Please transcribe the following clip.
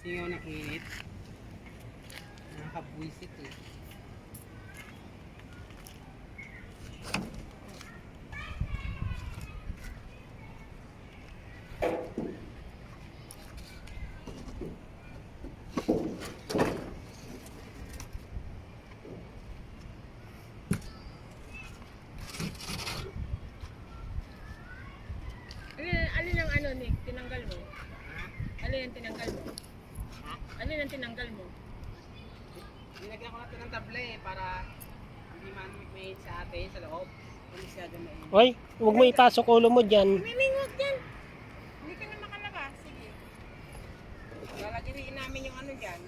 Singaw ng init. Nakakabwisit eh. Alin ang ano, Nick? Tinanggal mo? Alin ang tinanggal mo? Ha? Alin ang tinanggal mo? Nilagyan ko natin ng table eh para hindi man may sa atin sa loob. Hindi masyado mainit. Hoy, huwag mo ipasok ulo mo dyan. Mimingwag dyan! Hindi ka na makalabas. Sige. Lalagyan namin yung ano dyan.